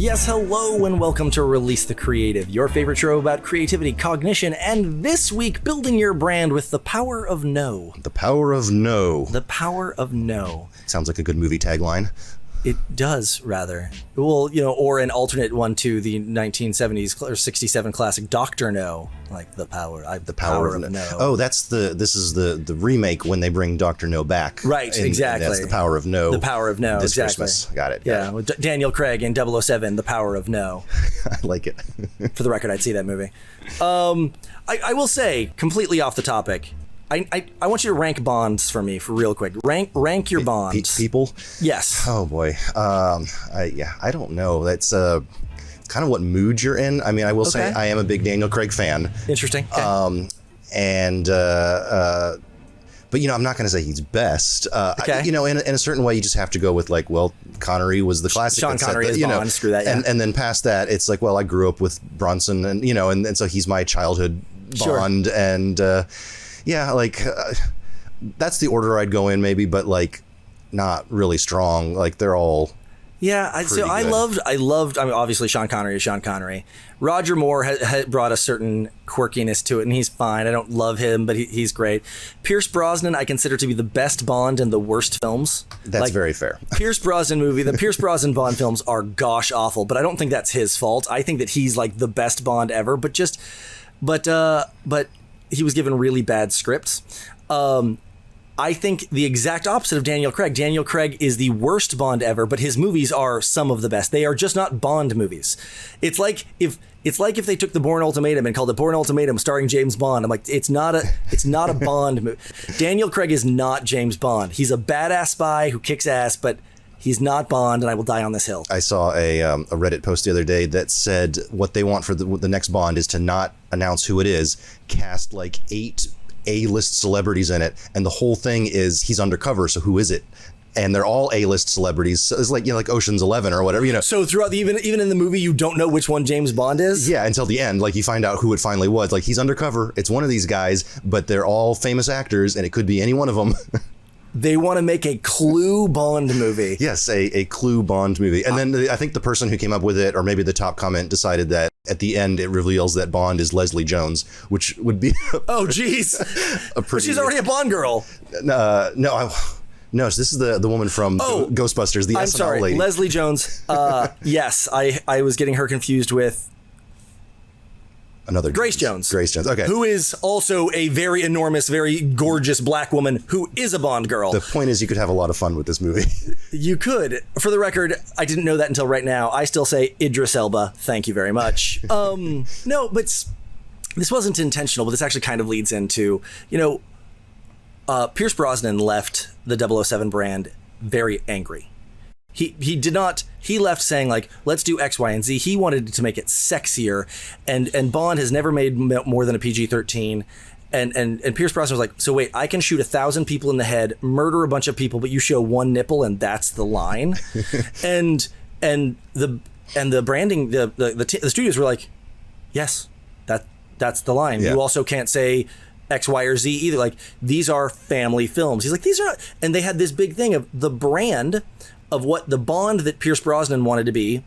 Yes, hello and welcome to Release the Creative, your favorite show about creativity, cognition, and this week building your brand with the power of no. The power of no. The power of no. Sounds like a good movie tagline. It does, rather. Well, or an alternate one to the 1970s or 67 classic Dr. No, like the power of no. Oh, this is the remake when they bring Dr. No back. Right, exactly. And that's the power of no. The power of no, this exactly. Christmas. Got it. Yeah, with Daniel Craig in 007, The Power of No. I like it. For the record, I'd see that movie. I will say, completely off the topic, I want you to rank bonds for me for real quick. Rank your bonds. People? Yes. Oh boy. I don't know. That's kind of what mood you're in. I mean, I will say I am a big Daniel Craig fan. Interesting. Okay. But I'm not going to say he's best. Okay. In a certain way, you just have to go with Connery was the classic. Sean Connery is Bond. Screw that. Yeah. And then past that, it's like, well, I grew up with Bronson, and and so he's my childhood Bond, sure. And that's the order I'd go in, maybe, but not really strong. They're all. Yeah, I loved. I mean, obviously, Sean Connery is Sean Connery. Roger Moore had brought a certain quirkiness to it, and he's fine. I don't love him, but he's great. Pierce Brosnan, I consider to be the best Bond in the worst films. That's very fair. The Pierce Brosnan Bond films are gosh awful, but I don't think that's his fault. I think that he's the best Bond ever, but he was given really bad scripts. I think the exact opposite of Daniel Craig. Daniel Craig is the worst Bond ever, but his movies are some of the best. They are just not Bond movies. It's like if they took the Bourne Ultimatum and called it Bourne Ultimatum starring James Bond. I'm like, it's not a Bond movie. Daniel Craig is not James Bond. He's a badass spy who kicks ass, but he's not Bond, and I will die on this hill. I saw a Reddit post the other day that said what they want for the next Bond is to not announce who it is, cast 8 A-list celebrities in it, and the whole thing is he's undercover, so who is it? And they're all A-list celebrities. So it's like Ocean's 11 or whatever, So throughout even in the movie, you don't know which one James Bond is? Yeah, until the end. You find out who it finally was. He's undercover. It's one of these guys, but they're all famous actors, and it could be any one of them. They want to make a Clue Bond movie. Yes, a Clue Bond movie. And then I think the person who came up with it, or maybe the top comment, decided that at the end it reveals that Bond is Leslie Jones, which would be oh geez, but she's already a Bond girl. No, so this is the woman from Ghostbusters, the SNL lady. Leslie Jones. Yes, I was getting her confused with another Grace Jones. Okay. Who is also a very enormous, very gorgeous black woman who is a Bond girl. The point is you could have a lot of fun with this movie. You could. For the record, I didn't know that until right now. I still say Idris Elba. Thank you very much. No, but this wasn't intentional, but this actually kind of leads into, Pierce Brosnan left the 007 brand very angry. He left saying let's do X, Y, and Z. He wanted to make it sexier, and Bond has never made more than a PG-13. And Pierce Brosnan was like, so wait, I can shoot 1,000 people in the head, murder a bunch of people, but you show one nipple and that's the line. and the branding, the studios were like, yes, that's the line. Yeah. You also can't say X, Y, or Z either. These are family films. He's like, these are not, and they had this big thing of the brand of what the Bond that Pierce Brosnan wanted to be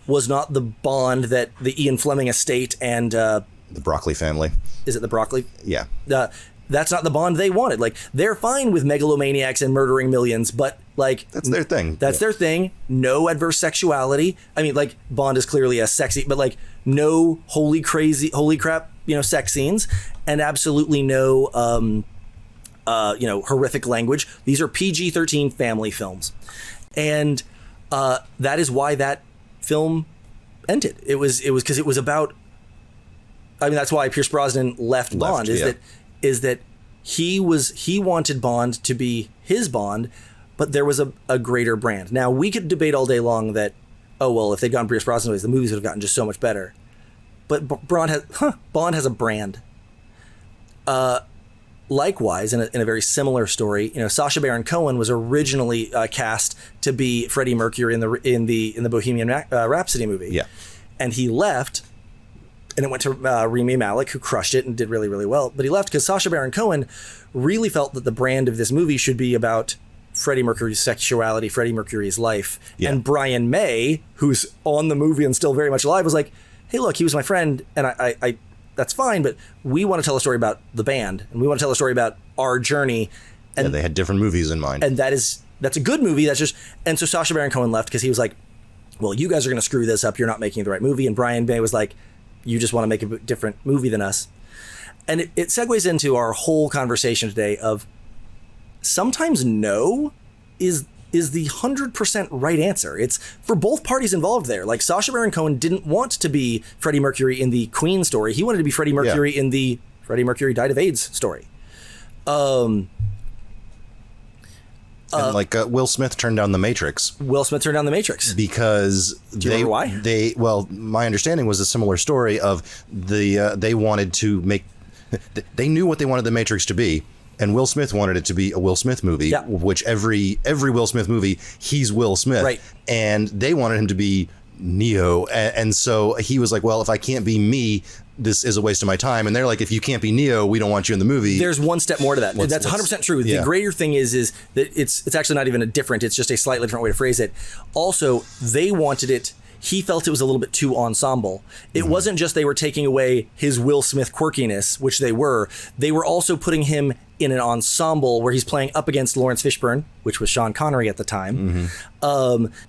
was not the Bond that the Ian Fleming estate and the Broccoli family. Is it the Broccoli? Yeah. That's not the Bond they wanted. They're fine with megalomaniacs and murdering millions, but that's their thing. That's their thing. No adverse sexuality. I mean, Bond is clearly a sexy, but no holy crap, sex scenes, and absolutely no horrific language. These are PG-13 family films. And that is why that film ended. It was because it was about. I mean, that's why Pierce Brosnan left Bond. Is that he wanted Bond to be his Bond, but there was a greater brand. Now we could debate all day long that if they'd gone Pierce Brosnan ways, the movies would have gotten just so much better. But Bond has a brand. Likewise, in a very similar story, Sacha Baron Cohen was originally cast to be Freddie Mercury in the Bohemian Rhapsody movie. Yeah, and he left, and it went to Rami Malek, who crushed it and did really, really well. But he left because Sacha Baron Cohen really felt that the brand of this movie should be about Freddie Mercury's sexuality, Freddie Mercury's life. Yeah. And Brian May, who's on the movie and still very much alive, was like, hey, look, he was my friend, and I that's fine, but we want to tell a story about the band, and we want to tell a story about our journey. And they had different movies in mind. And that's a good movie. And so Sacha Baron Cohen left because he was like, well, you guys are going to screw this up. You're not making the right movie. And Brian May was like, you just want to make a different movie than us. And it segues into our whole conversation today of sometimes no is the 100% right answer. It's for both parties involved there. Like Sacha Baron Cohen didn't want to be Freddie Mercury in the Queen story. He wanted to be Freddie Mercury in the Freddie Mercury died of AIDS story. Will Smith turned down The Matrix. Will Smith turned down The Matrix Because Do you remember why? Well, my understanding was a similar story of they wanted to make, they knew what they wanted The Matrix to be, and Will Smith wanted it to be a Will Smith movie, which every Will Smith movie, he's Will Smith. Right. And they wanted him to be Neo. And so he was like, well, if I can't be me, this is a waste of my time. And they're like, if you can't be Neo, we don't want you in the movie. There's one step more to that. That's 100% true. The greater thing is that it's actually not even it's just a slightly different way to phrase it. Also, they wanted it. He felt it was a little bit too ensemble. It wasn't just they were taking away his Will Smith quirkiness, which they were. They were also putting him in an ensemble where he's playing up against Lawrence Fishburne, which was Sean Connery at the time.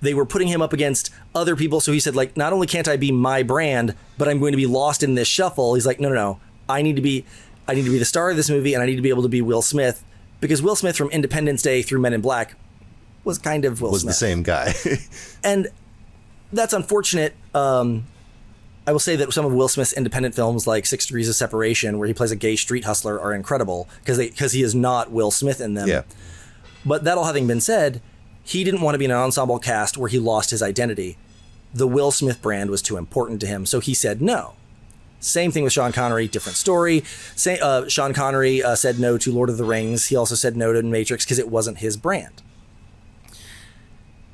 They were putting him up against other people. So he said, like, not only can't I be my brand, but I'm going to be lost in this shuffle. He's like, no. I need to be the star of this movie, and I need to be able to be Will Smith, because Will Smith from Independence Day through Men in Black was kind of Will Smith. Was the same guy. And that's unfortunate. I will say that some of Will Smith's independent films, like 6 Degrees of Separation, where he plays a gay street hustler, are incredible because he is not Will Smith in them. Yeah. But that all having been said, he didn't want to be in an ensemble cast where he lost his identity. The Will Smith brand was too important to him, so he said no. Same thing with Sean Connery, different story. Sean Connery said no to Lord of the Rings. He also said no to Matrix because it wasn't his brand.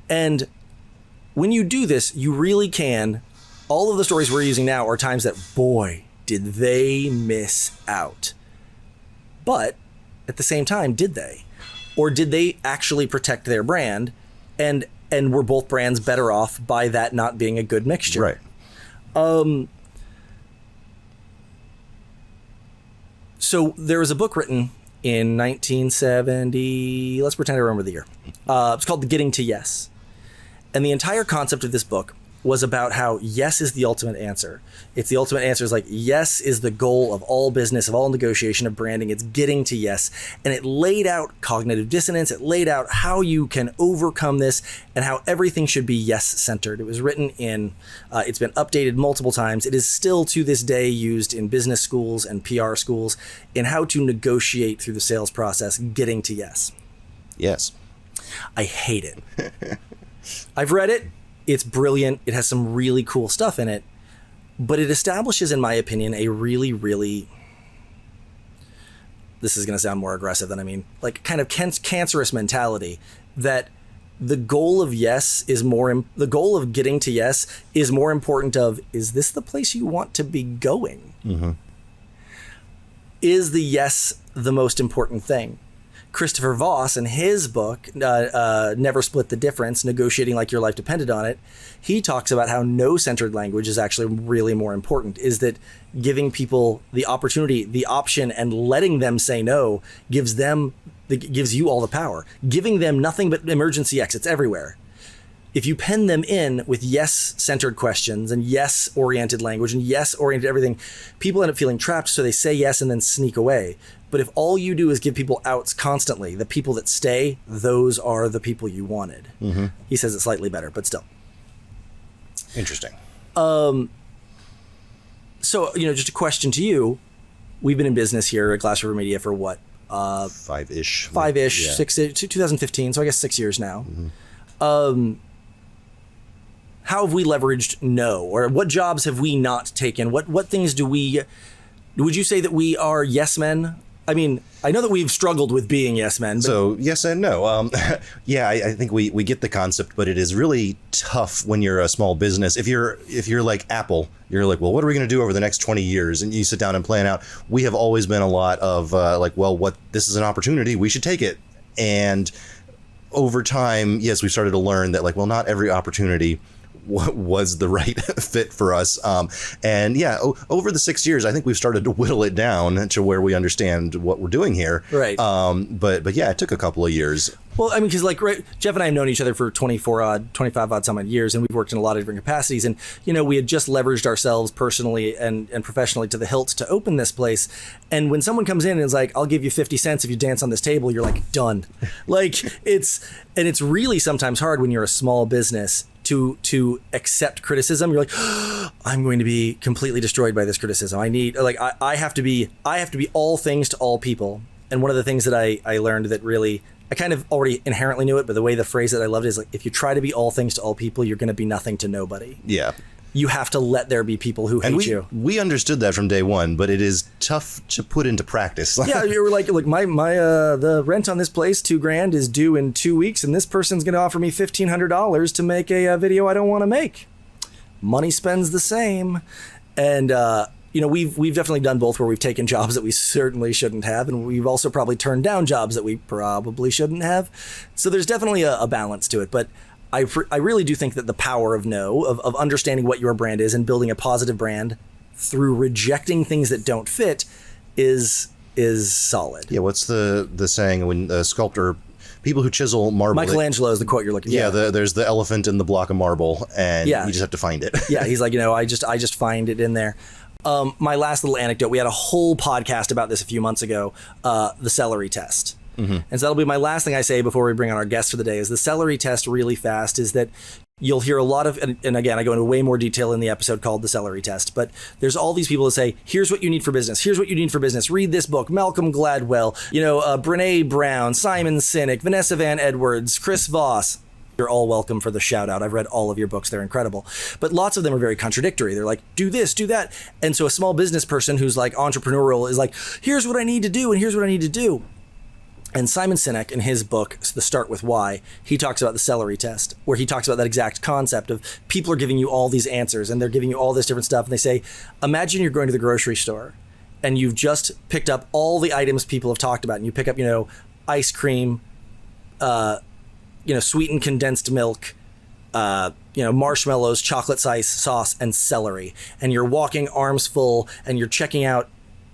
And when you do this, you really can. All of the stories we're using now are times that, boy, did they miss out. But at the same time, did they? Or did they actually protect their brand? And were both brands better off by that not being a good mixture? Right. So there was a book written in 1970. Let's pretend I remember the year. It's called The Getting to Yes. And the entire concept of this book was about how yes is the ultimate answer. It's the ultimate answer is like yes is the goal of all business, of all negotiation, of branding. It's getting to yes. And it laid out cognitive dissonance. It laid out how you can overcome this and how everything should be yes centered. It was written in, it's been updated multiple times. It is still to this day used in business schools and PR schools in how to negotiate through the sales process, getting to yes. Yes. I hate it. I've read it. It's brilliant. It has some really cool stuff in it, but it establishes, in my opinion, a really, really, this is going to sound more aggressive than I mean, like kind of cancerous mentality that the goal of yes is the goal of getting to yes is more important of, is this the place you want to be going? Mm-hmm. Is the yes the most important thing? Christopher Voss, in his book, Never Split the Difference, Negotiating Like Your Life Depended on It, he talks about how no-centered language is actually really more important, is that giving people the opportunity, the option, and letting them say no gives you all the power. Giving them nothing but emergency exits everywhere. If you pen them in with yes-centered questions and yes-oriented language and yes-oriented everything, people end up feeling trapped, so they say yes and then sneak away. But if all you do is give people outs constantly, the people that stay, those are the people you wanted. Mm-hmm. He says it slightly better, but still. Interesting. So, just a question to you. We've been in business here at Glass River Media for what? Five-ish. Yeah. 2015, so I guess 6 years now. Mm-hmm. How have we leveraged no? Or what jobs have we not taken? What things would you say that we are yes men? I mean, I know that we've struggled with being yes men. But so yes and no. I think we get the concept, but it is really tough when you're a small business. If you're like Apple, you're like, well, what are we going to do over the next 20 years? And you sit down and plan out. We have always been a lot of this is an opportunity. We should take it. And over time, yes, we started to learn that, like, well, not every opportunity was the right fit for us. And yeah, over the 6 years, I think we've started to whittle it down to where we understand what we're doing here. Right. But yeah, it took a couple of years. Well, I mean, because like Jeff and I have known each other for 25 odd some odd years, and we've worked in a lot of different capacities. And, you know, we had just leveraged ourselves personally and professionally to the hilt to open this place. And when someone comes in and is like, I'll give you 50 cents if you dance on this table, you're like, done. Like, it's really sometimes hard when you're a small business to accept criticism. You're like, oh, I'm going to be completely destroyed by this criticism. I have to be all things to all people. And one of the things that I learned that really, I kind of already inherently knew it, but the way the phrase that I loved is like, if you try to be all things to all people, you're going to be nothing to nobody. Yeah. You have to let there be people who hate you. We understood that from day one, but it is tough to put into practice. Yeah, you were like my the rent on this place, $2,000 is due in 2 weeks, and this person's going to offer me $1,500 to make a video I don't want to make. Money spends the same, and you know, we've definitely done both, where we've taken jobs that we certainly shouldn't have, and we've also probably turned down jobs that we probably shouldn't have. So there's definitely a balance to it, but I really do think that the power of of understanding what your brand is and building a positive brand through rejecting things that don't fit is solid. Yeah, what's the saying when the sculptor, people who chisel marble? Michelangelo is the quote you're looking for. Yeah, there's the elephant in the block of marble, and you just have to find it. Yeah, he's like, you know, I just find it in there. My last little anecdote, we had a whole podcast about this a few months ago, the celery test. Mm-hmm. And so that'll be my last thing I say before we bring on our guest for the day, is the celery test really fast is that you'll hear a lot of, and again, I go into way more detail in the episode called The Celery Test, but there's all these people that say, here's what you need for business. Here's what you need for business. Read this book, Malcolm Gladwell, you know, Brene Brown, Simon Sinek, Vanessa Van Edwards, Chris Voss. You're all welcome for the shout out. I've read all of your books. They're incredible. But lots of them are very contradictory. They're like, do this, do that. And so a small business person who's like entrepreneurial is like, here's what I need to do and here's what I need to do. And Simon Sinek, in his book, The Start With Why, he talks about the celery test, where he talks about that exact concept of people are giving you all these answers and they're giving you all this different stuff. And they say, imagine you're going to the grocery store and you've just picked up all the items people have talked about. And you pick up, you know, ice cream, you know, sweetened condensed milk, you know, marshmallows, chocolate sauce, and celery. And you're walking arms full and you're checking out.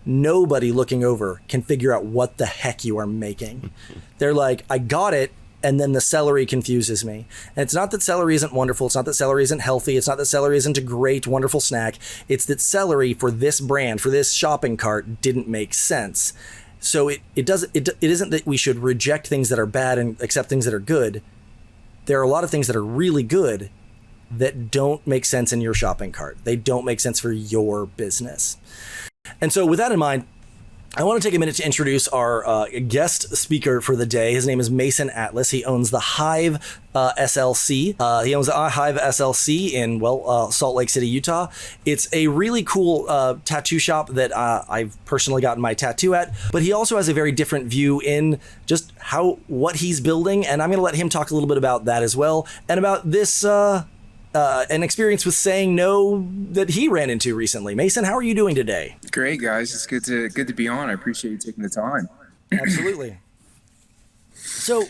Nobody looking over can figure out what the heck you are making. They're like, I got it, and then the celery confuses me. And it's not that celery isn't wonderful. It's not that celery isn't healthy. It's not that celery isn't a great, wonderful snack. It's that celery for this brand, for this shopping cart, didn't make sense. So it isn't that we should reject things that are bad and accept things that are good. There are a lot of things that are really good that don't make sense in your shopping cart. They don't make sense for your business. And so with that in mind, I want to take a minute to introduce our guest speaker for the day. His name is Mason Atlas. He owns the Hive SLC. He owns the Hive SLC in, Salt Lake City, Utah. It's a really cool tattoo shop that I've personally gotten my tattoo at. But he also has a very different view in just what he's building. And I'm going to let him talk a little bit about that as well. And about this an experience with saying no that he ran into recently. Mason, how are you doing today? Great, guys. It's good to be on. I appreciate you taking the time. Absolutely. So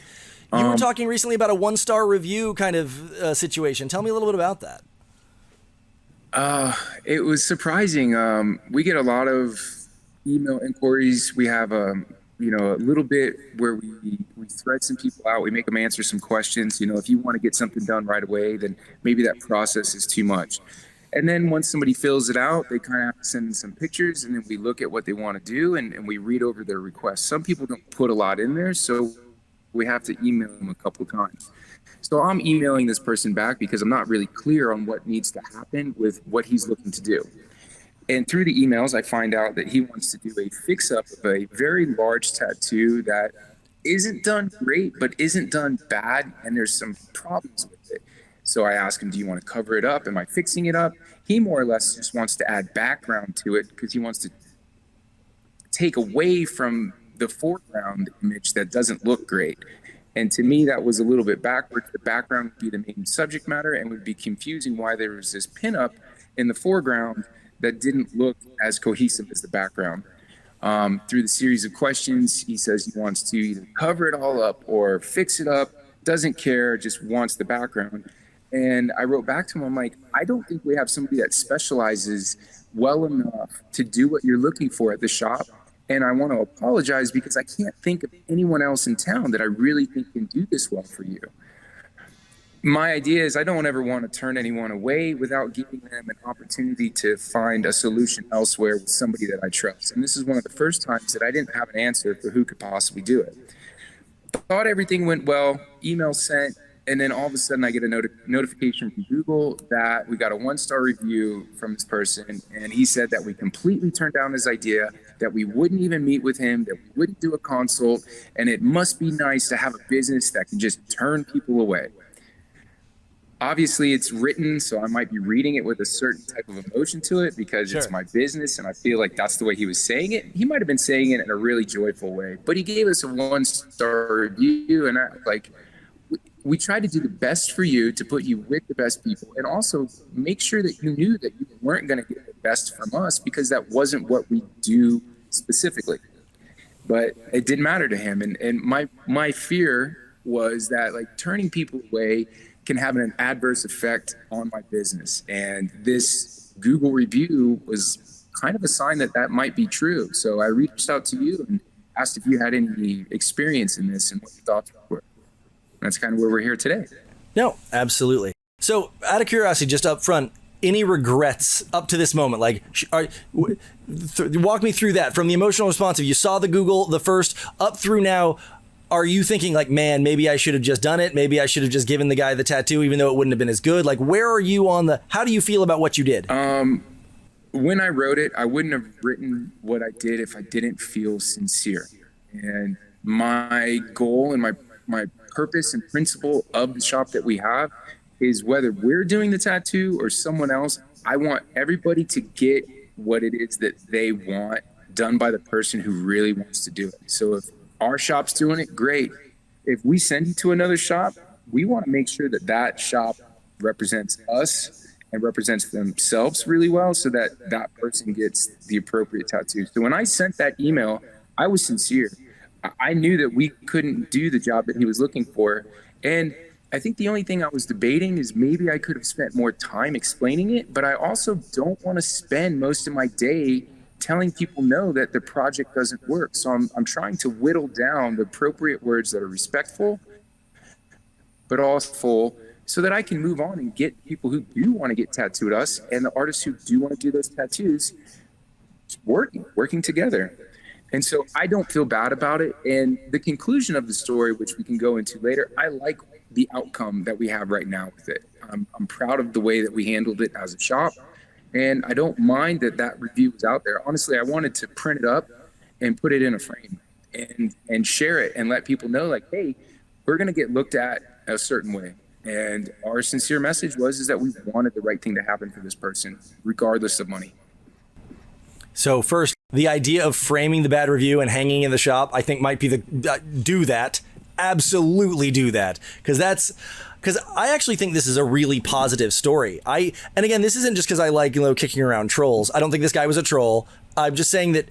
you were talking recently about a 1-star review kind of situation. Tell me a little bit about that. It was surprising. We get a lot of email inquiries. We have a little bit where we thread some people out. We make them answer some questions. You know, if you want to get something done right away, then maybe that process is too much. And then once somebody fills it out, they kind of have to send in some pictures, and then we look at what they want to do, and we read over their requests. Some people don't put a lot in there, so we have to email them a couple times. So I'm emailing this person back because I'm not really clear on what needs to happen with what he's looking to do. And through the emails, I find out that he wants to do a fix-up of a very large tattoo that isn't done great, but isn't done bad, and there's some problems with it. So I ask him, do you want to cover it up? Am I fixing it up? He more or less just wants to add background to it because he wants to take away from the foreground image that doesn't look great. And to me, that was a little bit backwards. The background would be the main subject matter and would be confusing why there was this pinup in the foreground that didn't look as cohesive as the background. Through the series of questions, he says he wants to either cover it all up or fix it up, doesn't care, just wants the background. And I wrote back to him, I'm like, I don't think we have somebody that specializes well enough to do what you're looking for at the shop. And I want to apologize because I can't think of anyone else in town that I really think can do this well for you. My idea is I don't ever want to turn anyone away without giving them an opportunity to find a solution elsewhere with somebody that I trust. And this is one of the first times that I didn't have an answer for who could possibly do it. Thought everything went well, email sent, and then all of a sudden I get a notification from Google that we got a 1-star review from this person. And he said that we completely turned down his idea, that we wouldn't even meet with him, that we wouldn't do a consult. And it must be nice to have a business that can just turn people away. Obviously it's written, so I might be reading it with a certain type of emotion to it because It's my business and I feel like that's the way he was saying it. He might have been saying it in a really joyful way, but he gave us a 1-star review, and we tried to do the best for you to put you with the best people and also make sure that you knew that you weren't going to get the best from us because that wasn't what we do specifically. But it didn't matter to him. And my fear was that like turning people away can have an adverse effect on my business. And this Google review was kind of a sign that that might be true. So I reached out to you and asked if you had any experience in this and what your thoughts were. That's kind of where we're here today. No, absolutely. So out of curiosity, just up front, any regrets up to this moment? Like, walk me through that from the emotional response of you saw the Google, the first up through now. Are you thinking like, man, maybe I should have just done it? Maybe I should have just given the guy the tattoo, even though it wouldn't have been as good. Like, where are you on how do you feel about what you did? When I wrote it, I wouldn't have written what I did if I didn't feel sincere. And my goal and my purpose and principle of the shop that we have is whether we're doing the tattoo or someone else, I want everybody to get what it is that they want done by the person who really wants to do it. So if our shop's doing it, great. If we send you to another shop, we want to make sure that that shop represents us and represents themselves really well so that that person gets the appropriate tattoo. So when I sent that email, I was sincere. I knew that we couldn't do the job that he was looking for. And I think the only thing I was debating is maybe I could have spent more time explaining it, but I also don't want to spend most of my day telling people no that the project doesn't work. So I'm trying to whittle down the appropriate words that are respectful, but also full, so that I can move on and get people who do want to get tattooed us and the artists who do want to do those tattoos working together. And so I don't feel bad about it. And the conclusion of the story, which we can go into later, I like the outcome that we have right now with it. I'm proud of the way that we handled it as a shop. And I don't mind that review was out there. Honestly, I wanted to print it up and put it in a frame and share it and let people know like, hey, we're going to get looked at a certain way. And our sincere message is that we wanted the right thing to happen for this person, regardless of money. So first, the idea of framing the bad review and hanging in the shop, I think might be do that. Absolutely do that. Because I actually think this is a really positive story. And again, this isn't just because I like, kicking around trolls. I don't think this guy was a troll. I'm just saying that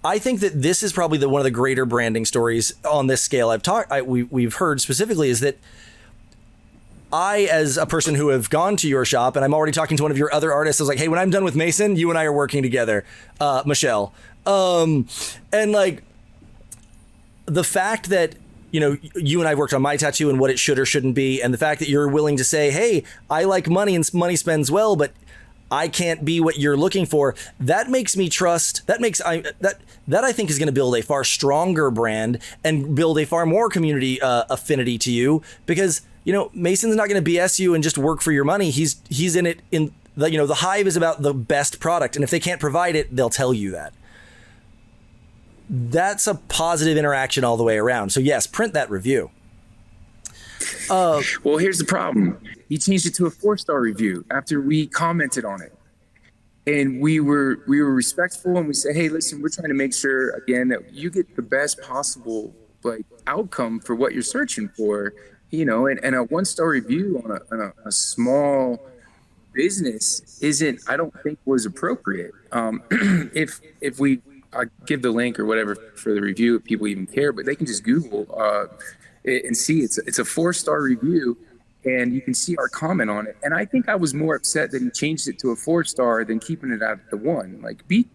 I think that this is probably one of the greater branding stories on this scale we've heard specifically is that I, as a person who have gone to your shop, and I'm already talking to one of your other artists, I was like, hey, when I'm done with Mason, you and I are working together, Michelle. And like the fact that, you and I worked on my tattoo and what it should or shouldn't be. And the fact that you're willing to say, hey, I like money and money spends well, but I can't be what you're looking for. That makes me trust. That I think is going to build a far stronger brand and build a far more community affinity to you because, Mason's not going to BS you and just work for your money. He's in it in the Hive is about the best product. And if they can't provide it, they'll tell you that. That's a positive interaction all the way around. So yes, print that review. Well, here's the problem. He changed it to a 4-star review after we commented on it. And we were respectful and we said, hey, listen, we're trying to make sure again that you get the best possible outcome for what you're searching for, and a 1-star review on a small business I don't think was appropriate. I give the link or whatever for the review if people even care, but they can just Google and see it's a 4-star review, and you can see our comment on it. And I think I was more upset that he changed it to a 4-star than keeping it at the 1. Like, be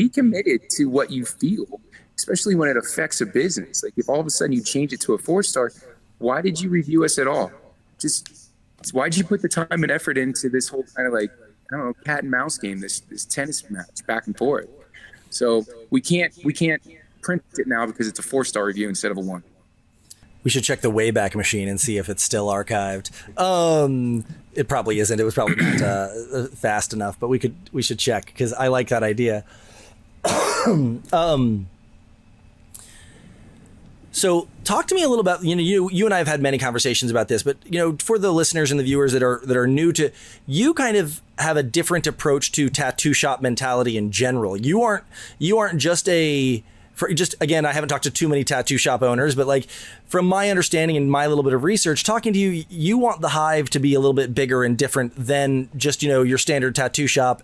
committed to what you feel, especially when it affects a business. Like, if all of a sudden you change it to a 4-star, why did you review us at all? Just why'd you put the time and effort into this whole kind of like, I don't know, cat and mouse game, this tennis match back and forth? So we can't print it now because it's a 4-star review instead of a 1. We should check the Wayback Machine and see if it's still archived. It probably isn't. It was probably not fast enough, but we should check, because I like that idea. So talk to me a little about, you and I have had many conversations about this, but for the listeners and the viewers that are new to, you kind of have a different approach to tattoo shop mentality in general. You aren't just again, I haven't talked to too many tattoo shop owners, but like, from my understanding and my little bit of research, talking to you, you want the Hive to be a little bit bigger and different than just, your standard tattoo shop.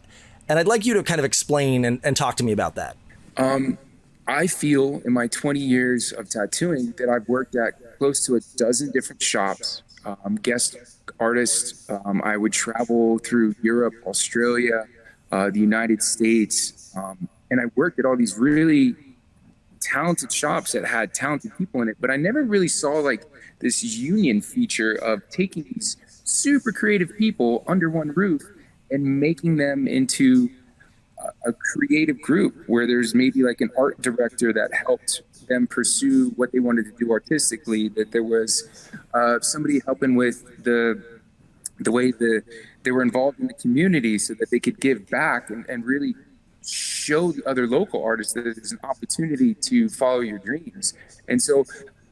And I'd like you to kind of explain and talk to me about that. I feel in my 20 years of tattooing that I've worked at close to a dozen different shops, guest artists. I would travel through Europe, Australia, the United States. And I worked at all these really talented shops that had talented people in it, but I never really saw like this union feature of taking these super creative people under one roof and making them into a creative group where there's maybe like an art director that helped them pursue what they wanted to do artistically, that there was somebody helping with the way they were involved in the community so that they could give back and really show the other local artists that there's an opportunity to follow your dreams. And so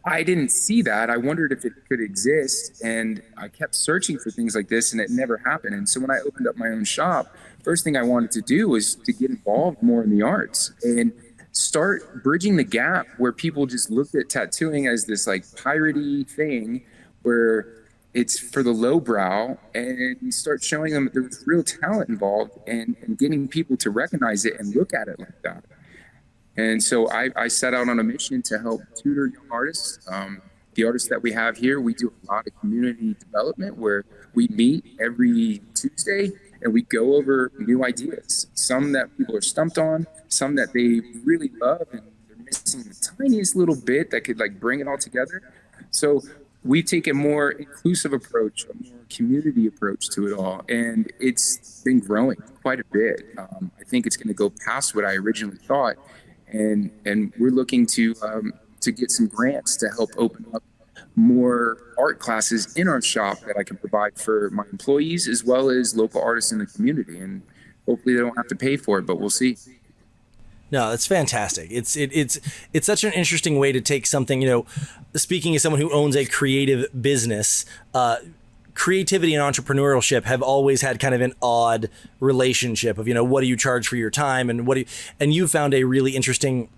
I didn't see that. I wondered if it could exist, and I kept searching for things like this, and it never happened. And so when I opened up my own shop, first thing I wanted to do was to get involved more in the arts and start bridging the gap where people just looked at tattooing as this like piratey thing where it's for the lowbrow, and start showing them that there was real talent involved, and getting people to recognize it and look at it like that. And so I set out on a mission to help tutor young artists. The artists that we have here, we do a lot of community development where we meet every Tuesday and we go over new ideas, some that people are stumped on, some that they really love and they're missing the tiniest little bit that could like bring it all together. So we take a more inclusive approach, a more community approach to it all, and it's been growing quite a bit. I think it's going to go past what I originally thought, and we're looking to get some grants to help open up more art classes in our shop that I can provide for my employees as well as local artists in the community, and hopefully they don't have to pay for it, but we'll see. No, it's fantastic. It's such an interesting way to take something, speaking as someone who owns a creative business, creativity and entrepreneurship have always had kind of an odd relationship of, what do you charge for your time, and and you found a really interesting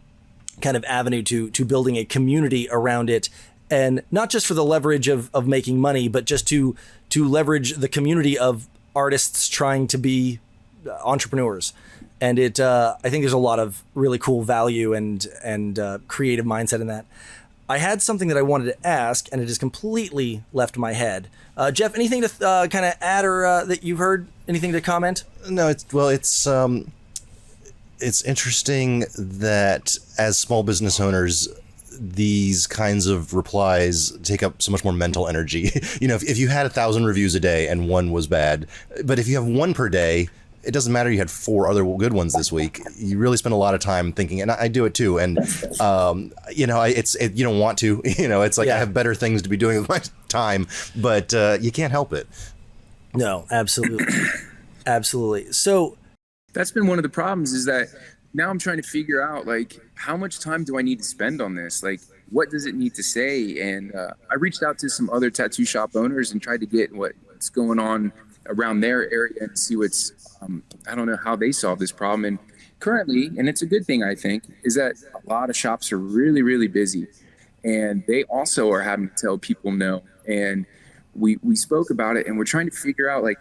kind of avenue to building a community around it, and not just for the leverage of making money, but just to leverage the community of artists trying to be entrepreneurs. And I think there's a lot of really cool value and creative mindset in that. I had something that I wanted to ask, and it has completely left my head. Jeff, anything to kind of add, or that you've heard? Anything to comment? No, it's interesting that as small business owners, these kinds of replies take up so much more mental energy. If you had 1,000 reviews a day and one was bad, but if you have one per day, it doesn't matter. You had 4 other good ones this week. You really spend a lot of time thinking, and I do it too. And you don't want to. It's like, yeah. I have better things to be doing with my time, but you can't help it. No, absolutely, absolutely. So that's been one of the problems, is that now I'm trying to figure out, like, how much time do I need to spend on this? Like, what does it need to say? And I reached out to some other tattoo shop owners and tried to get what's going on around their area and see what's, I don't know how they solve this problem. And currently, and it's a good thing, I think, is that a lot of shops are really, really busy, and they also are having to tell people no. And we spoke about it, and we're trying to figure out, like,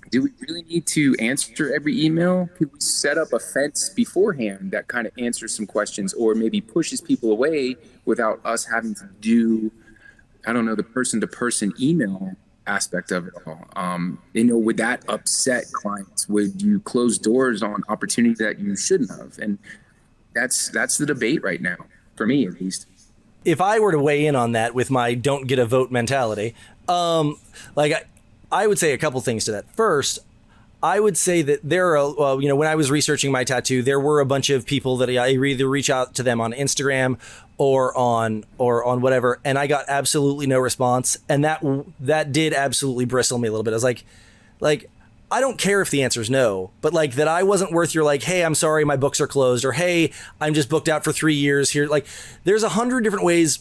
do we really need to answer every email? Could we set up a fence beforehand that kind of answers some questions, or maybe pushes people away without us having to do I don't know, the person to person email aspect of it all. Would that upset clients? Would you close doors on opportunities that you shouldn't have? And that's the debate right now, for me at least. If I were to weigh in on that with my don't get a vote mentality, I would say a couple things to that. First, I would say that there are, when I was researching my tattoo, there were a bunch of people that I either reach out to them on Instagram or on whatever, and I got absolutely no response, and that did absolutely bristle me a little bit. I was like, I don't care if the answer is no, but like that I wasn't worth your like, hey, I'm sorry, my books are closed, or hey, I'm just booked out for 3 years here. Like, there's 100 different ways.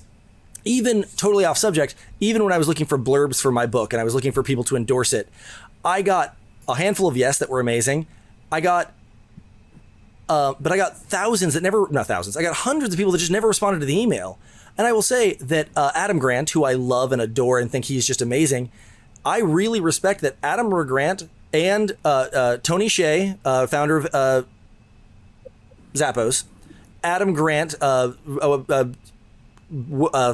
Even totally off subject, even when I was looking for blurbs for my book and I was looking for people to endorse it, I got a handful of yes that were amazing. But I got thousands that never, not thousands, I got hundreds of people that just never responded to the email. And I will say that Adam Grant, who I love and adore and think he's just amazing, I really respect that Adam Grant and Tony Hsieh, founder of Zappos, Adam Grant, a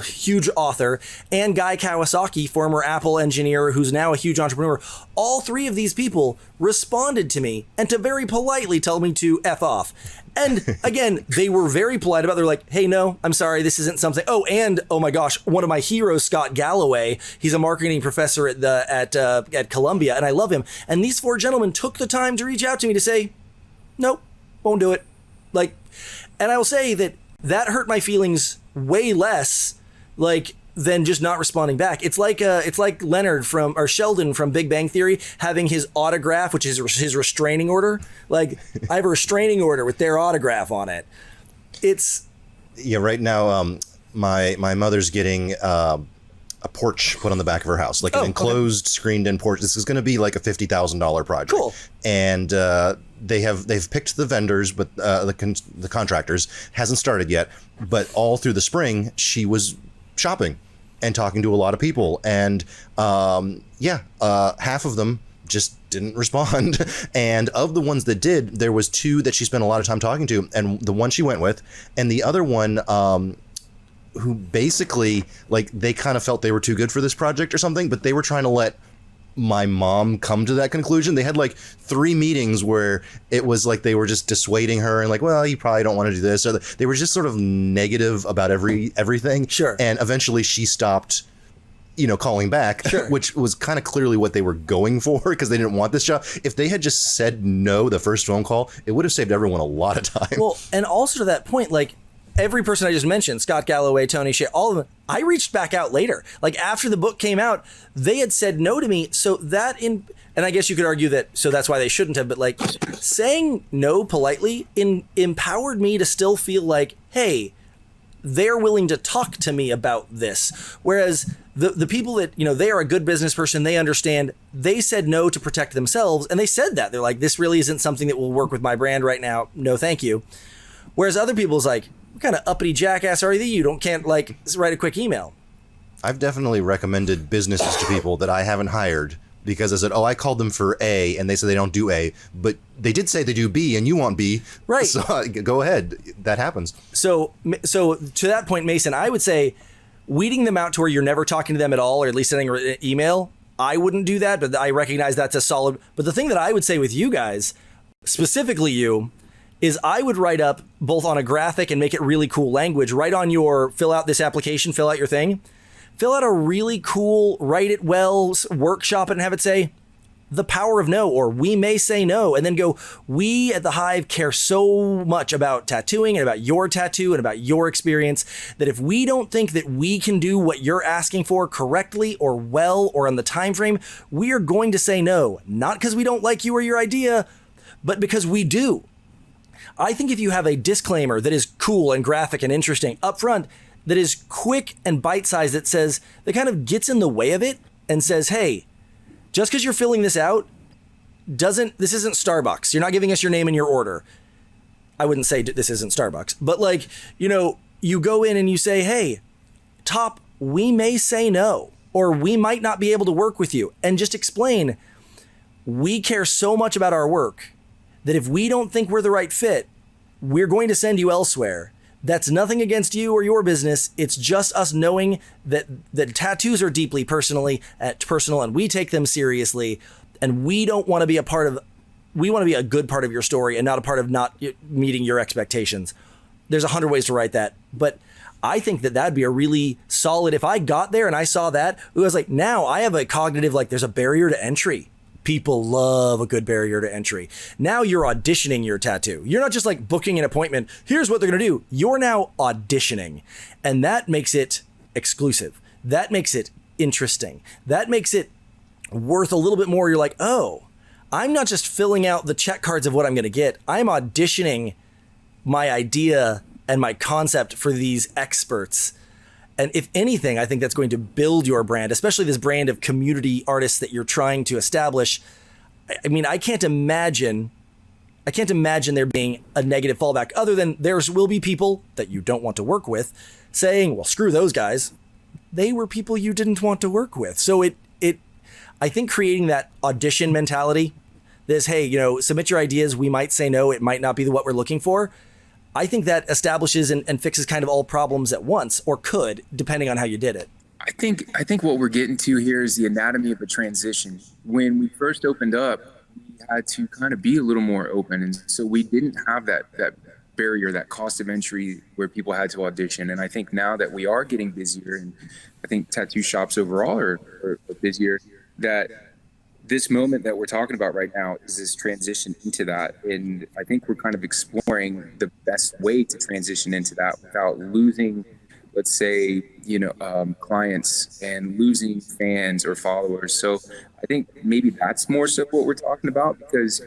huge author, and Guy Kawasaki, former Apple engineer who's now a huge entrepreneur. All three of these people responded to me and to very politely tell me to F off. And again, they were very polite about it. They're like, hey, no, I'm sorry, this isn't something. Oh, and oh my gosh, one of my heroes, Scott Galloway, he's a marketing professor at Columbia, and I love him. And these four gentlemen took the time to reach out to me to say, nope, won't do it. Like, and I will say that hurt my feelings way less, like, than just not responding back. It's like Leonard or Sheldon from Big Bang Theory having his autograph, which is his restraining order. Like, I have a restraining order with their autograph on it. Right now, my mother's getting a porch put on the back of her house, like an enclosed, screened-in porch. This is going to be like a $50,000 project. Cool. And they've picked the vendors, but the contractors hasn't started yet. But all through the spring, she was shopping and talking to a lot of people, and half of them just didn't respond. And of the ones that did, there was two that she spent a lot of time talking to, and the one she went with, and the other one who basically, like, they kind of felt they were too good for this project or something, but they were trying to let my mom come to that conclusion. They had like 3 meetings where it was like they were just dissuading her and like, well, you probably don't want to do this. Or they were just sort of negative about everything. Sure. And eventually she stopped, calling back, sure, which was kind of clearly what they were going for, because they didn't want this job. If they had just said no the first phone call, it would have saved everyone a lot of time. Well, and also to that point, like, every person I just mentioned, Scott Galloway, Tony Hsieh, all of them, I reached back out later. Like, after the book came out, they had said no to me. So and I guess you could argue that, so that's why they shouldn't have, but like, saying no politely empowered me to still feel like, hey, they're willing to talk to me about this. Whereas the people that, they are a good business person, they understand, they said no to protect themselves. And they said that. They're like, this really isn't something that will work with my brand right now. No, thank you. Whereas other people's like, what kind of uppity jackass are you? Can't like write a quick email. I've definitely recommended businesses to people that I haven't hired because I said, I called them for A, and they said they don't do A, but they did say they do B, and you want B. Right. So go ahead. That happens. So to that point, Mason, I would say weeding them out to where you're never talking to them at all, or at least sending an email. I wouldn't do that, but I recognize that's a solid. But the thing that I would say with you guys, specifically you, is I would write up both on a graphic and make it really cool language, right on your fill out this application, fill out your thing, fill out a really cool, write it well, workshop it and have it say the power of no, or we may say no, and then go, we at the Hive care so much about tattooing and about your tattoo and about your experience that if we don't think that we can do what you're asking for correctly or well or on the time frame, we are going to say no, not because we don't like you or your idea, but because we do. I think if you have a disclaimer that is cool and graphic and interesting up front, that is quick and bite-sized, that kind of gets in the way of it and says, hey, just because you're filling this out, this isn't Starbucks. You're not giving us your name and your order. I wouldn't say this isn't Starbucks, but like, you go in and you say, hey, Top, we may say no, or we might not be able to work with you, and just explain, we care so much about our work that if we don't think we're the right fit, we're going to send you elsewhere. That's nothing against you or your business. It's just us knowing that tattoos are deeply personal, and we take them seriously, and we don't want to be we want to be a good part of your story and not a part of not meeting your expectations. There's 100 ways to write that, but I think that that'd be a really solid, if I got there and I saw that, it was like, now I have a cognitive, like there's a barrier to entry. People love a good barrier to entry. Now you're auditioning your tattoo. You're not just like booking an appointment. Here's what they're going to do. You're now auditioning, and that makes it exclusive. That makes it interesting. That makes it worth a little bit more. You're like, oh, I'm not just filling out the check cards of what I'm going to get. I'm auditioning my idea and my concept for these experts. And if anything, I think that's going to build your brand, especially this brand of community artists that you're trying to establish. I mean, I can't imagine there being a negative fallback, other than there will be people that you don't want to work with saying, well, screw those guys. They were people you didn't want to work with. So I think creating that audition mentality, this, hey, submit your ideas. We might say no. It might not be what we're looking for. I think that establishes and fixes kind of all problems at once, or could, depending on how you did it. I think what we're getting to here is the anatomy of a transition. When we first opened up, we had to kind of be a little more open. And so we didn't have that barrier, that cost of entry where people had to audition. And I think now that we are getting busier, and I think tattoo shops overall are busier, that this moment that we're talking about right now is this transition into that. And I think we're kind of exploring the best way to transition into that without losing, let's say, clients and losing fans or followers. So I think maybe that's more so what we're talking about, because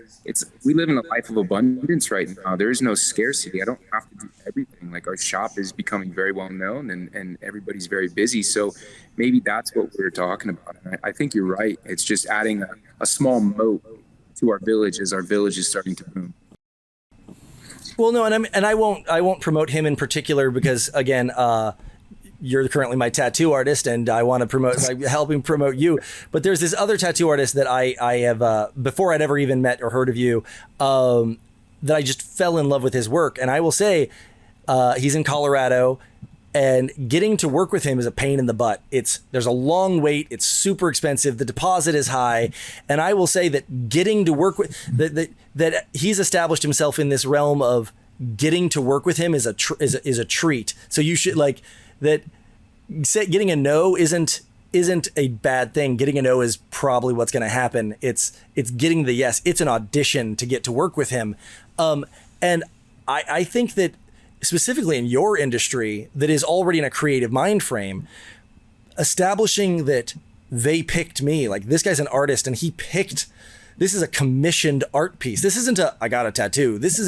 we live in a life of abundance right now. There is no scarcity. I don't have to do everything. Like, our shop is becoming very well known, and everybody's very busy. So maybe that's what we're talking about. And I think you're right. It's just adding a small moat to our village as our village is starting to boom. Well, no, and I won't promote him in particular, because again, you're currently my tattoo artist, and I want to helping promote you. But there's this other tattoo artist that I have, before I'd ever even met or heard of you, that I just fell in love with his work. And I will say, he's in Colorado, and getting to work with him is a pain in the butt. There's a long wait. It's super expensive. The deposit is high. And I will say that getting to work with that he's established himself in this realm of getting to work with him is a treat. So you should that. Getting a no isn't a bad thing. Getting a no is probably what's going to happen. It's getting the yes. It's an audition to get to work with him. And I think that specifically in your industry that is already in a creative mind frame, establishing that they picked me, like, this guy's an artist and this is a commissioned art piece. This isn't I got a tattoo. This is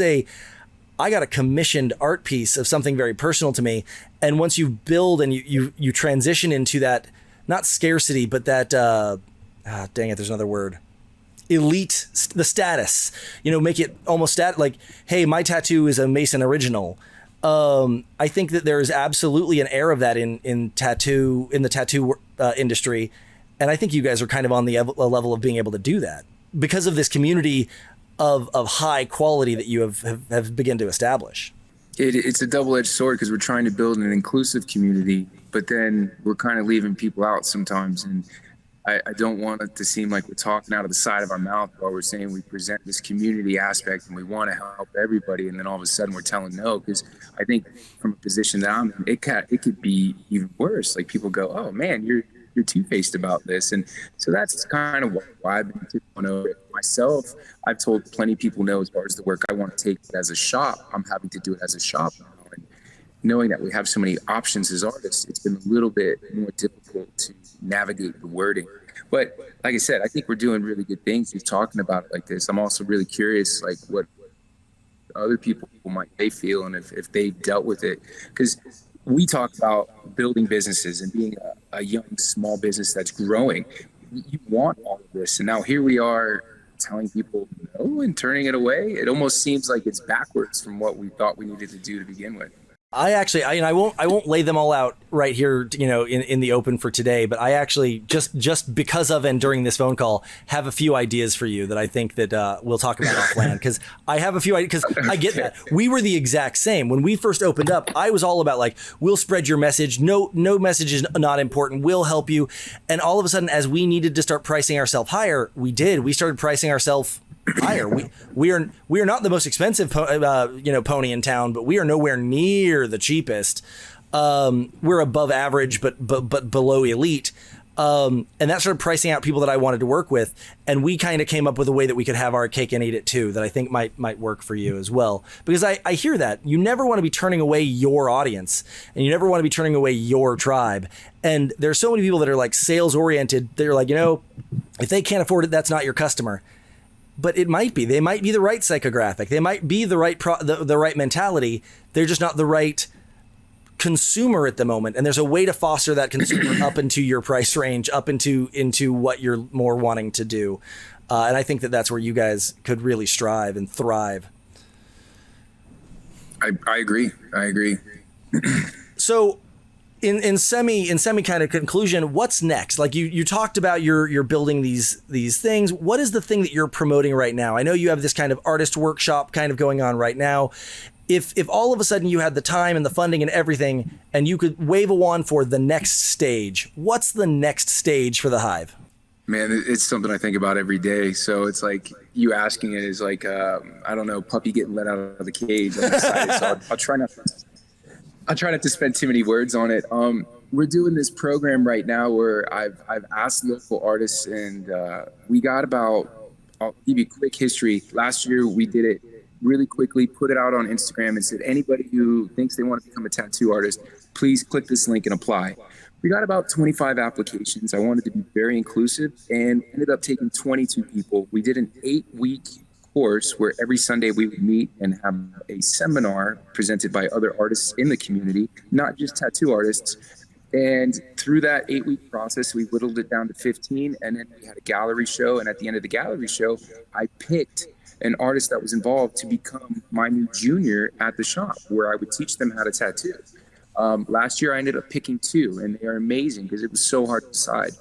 I got a commissioned art piece of something very personal to me. And once you build and you transition into that, not scarcity, but that, dang it, there's another word, elite, the status, make it almost like, hey, my tattoo is a Mason original. I think that there is absolutely an air of that in the tattoo industry. And I think you guys are kind of on the level of being able to do that because of this community of high quality that you have begun to establish. It's a double-edged sword, because we're trying to build an inclusive community, but then we're kind of leaving people out sometimes. And I don't want it to seem like we're talking out of the side of our mouth while we're saying we present this community aspect and we want to help everybody, and then all of a sudden we're telling no. Because I think from a position that I'm in, it could be even worse. Like, people go, oh man, you're two-faced about this. And so that's kind of why I've been going over it myself. I've told plenty of people no as far as the work I want to take it as a shop. I'm having to do it as a shop now. And knowing that we have so many options as artists, it's been a little bit more difficult to navigate the wording. But like I said, I think we're doing really good things just talking about it like this. I'm also really curious, like, what other people might feel, and if they dealt with it. Because we talk about building businesses and being a young, small business that's growing. You want all of this. And now here we are telling people no and turning it away. It almost seems like it's backwards from what we thought we needed to do to begin with. I won't lay them all out right here, in the open for today, but I actually just because of and during this phone call have a few ideas for you that I think that we'll talk about offline, because I have a few ideas, because I get that. We were the exact same. When we first opened up, I was all about like, we'll spread your message. No message is not important. We'll help you. And all of a sudden, as we needed to start pricing ourselves higher, we started pricing ourselves higher. We are not the most expensive pony in town, but we are nowhere near the cheapest. We're above average, but below elite. And that started pricing out people that I wanted to work with, and we kind of came up with a way that we could have our cake and eat it too, that I think might work for you as well. Because I hear that you never want to be turning away your audience, and you never want to be turning away your tribe. And there's so many people that are like sales oriented. They're like, if they can't afford it, that's not your customer. But it might be. They might be the right psychographic. They might be the right the right mentality. They're just not the right consumer at the moment. And there's a way to foster that consumer up into your price range, up into what you're more wanting to do. And I think that that's where you guys could really strive and thrive. I agree. So in semi kind of conclusion, what's next? Like you talked about you're building these things. What is the thing that you're promoting right now? I know you have this kind of artist workshop kind of going on right now. If all of a sudden you had the time and the funding and everything, and you could wave a wand for the next stage, what's the next stage for the Hive? Man, it's something I think about every day. So it's like you asking it is like, I don't know, puppy getting let out of the cage. I'm excited, so I'll try not to spend too many words on it. We're doing this program right now where I've asked local artists, and we got about, I'll give you a quick history. Last year we did it really quickly, put it out on Instagram and said, anybody who thinks they want to become a tattoo artist, please click this link and apply. We got about 25 applications. I wanted to be very inclusive and ended up taking 22 people. We did an 8-week course where every Sunday we would meet and have a seminar presented by other artists in the community, not just tattoo artists. And through that 8-week process, we whittled it down to 15. And then we had a gallery show. And at the end of the gallery show, I picked an artist that was involved to become my new junior at the shop, where I would teach them how to tattoo. Last year, I ended up picking 2, and they are amazing because it was so hard to decide.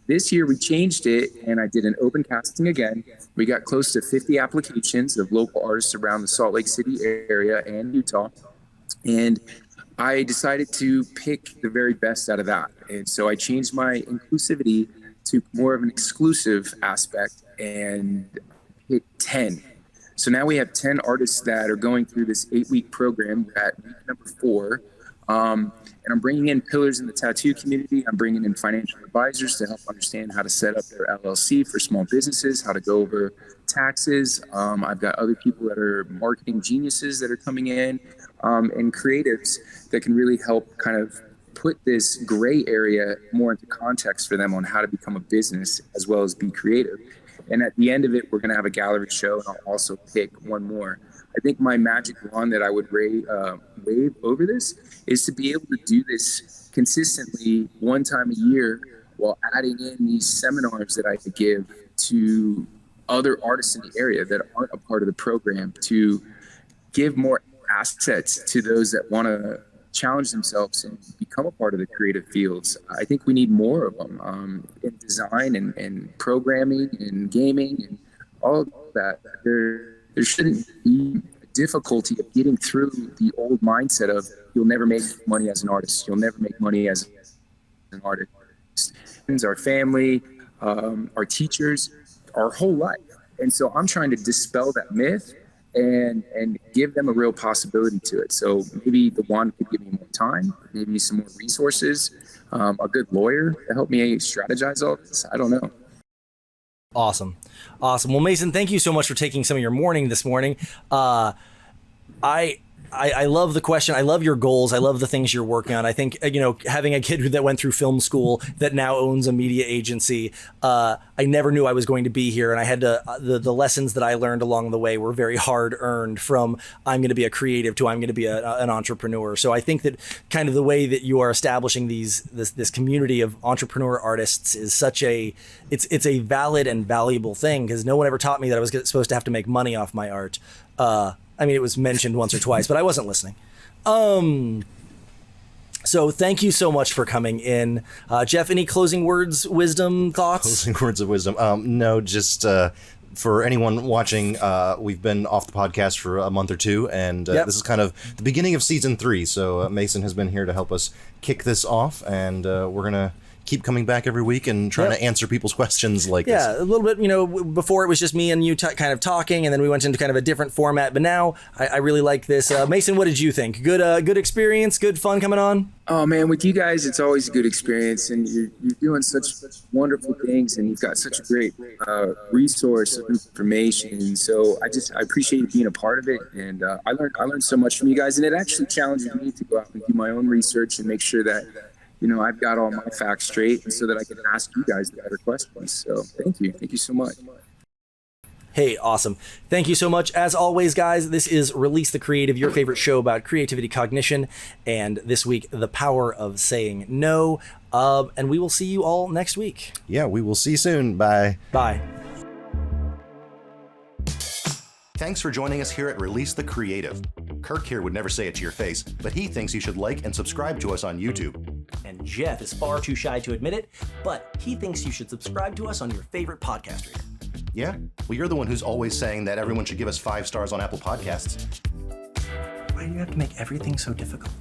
This year, we changed it, and I did an open casting again. We got close to 50 applications of local artists around the Salt Lake City area and Utah. And I decided to pick the very best out of that. And so I changed my inclusivity to more of an exclusive aspect and picked 10. So now we have 10 artists that are going through this 8-week program. We're at week number 4. And I'm bringing in pillars in the tattoo community. I'm bringing in financial advisors to help understand how to set up their LLC for small businesses, how to go over taxes. I've got other people that are marketing geniuses that are coming in, and creatives that can really help kind of put this gray area more into context for them on how to become a business as well as be creative. And at the end of it, we're going to have a gallery show, and I'll also pick one more. I think my magic wand that I would wave over this is to be able to do this consistently one time a year while adding in these seminars that I give to other artists in the area that aren't a part of the program, to give more assets to those that want to challenge themselves and become a part of the creative fields. I think we need more of them in design and programming and gaming and all of that. There shouldn't be a difficulty of getting through the old mindset of you'll never make money as an artist. You'll never make money as an artist. Our family, our teachers, our whole life. And so I'm trying to dispel that myth and give them a real possibility to it. So maybe the wand could give me more time, maybe some more resources, a good lawyer to help me strategize all this. I don't know. Awesome. Well, Mason, thank you so much for taking some of your morning this morning. I love the question. I love your goals. I love the things you're working on. I think, having a kid that went through film school that now owns a media agency, I never knew I was going to be here. And I had to, the lessons that I learned along the way were very hard earned, from I'm going to be a creative to I'm going to be an entrepreneur. So I think that kind of the way that you are establishing this community of entrepreneur artists is it's a valid and valuable thing, because no one ever taught me that I was supposed to have to make money off my art. I mean, it was mentioned once or twice, but I wasn't listening. So thank you so much for coming in. Jeff, any closing words, wisdom, thoughts? Closing words of wisdom. No, just for anyone watching, we've been off the podcast for a month or two, and this is kind of the beginning of season 3. So Mason has been here to help us kick this off, and we're going to keep coming back every week and trying to answer people's questions like this. Yeah, a little bit, before it was just me and you kind of talking, and then we went into kind of a different format, but now I really like this. Mason, what did you think? Good experience, good fun coming on? Oh man, with you guys, it's always a good experience, and you're doing such wonderful things, and you've got such a great resource of information. So I appreciate you being a part of it, and I learned so much from you guys, and it actually challenges me to go out and do my own research and make sure that I've got all my facts straight, and so that I can ask you guys the better questions. So thank you so much. Hey, awesome. Thank you so much. As always, guys, this is Release the Creative, your favorite show about creativity, cognition, and this week, the power of saying no. And we will see you all next week. Yeah, we will see you soon. Bye. Bye. Thanks for joining us here at Release the Creative. Kirk here would never say it to your face, but he thinks you should like and subscribe to us on YouTube. And Jeff is far too shy to admit it, but he thinks you should subscribe to us on your favorite podcast reader. Yeah? Well, you're the one who's always saying that everyone should give us 5 stars on Apple Podcasts. Why do you have to make everything so difficult?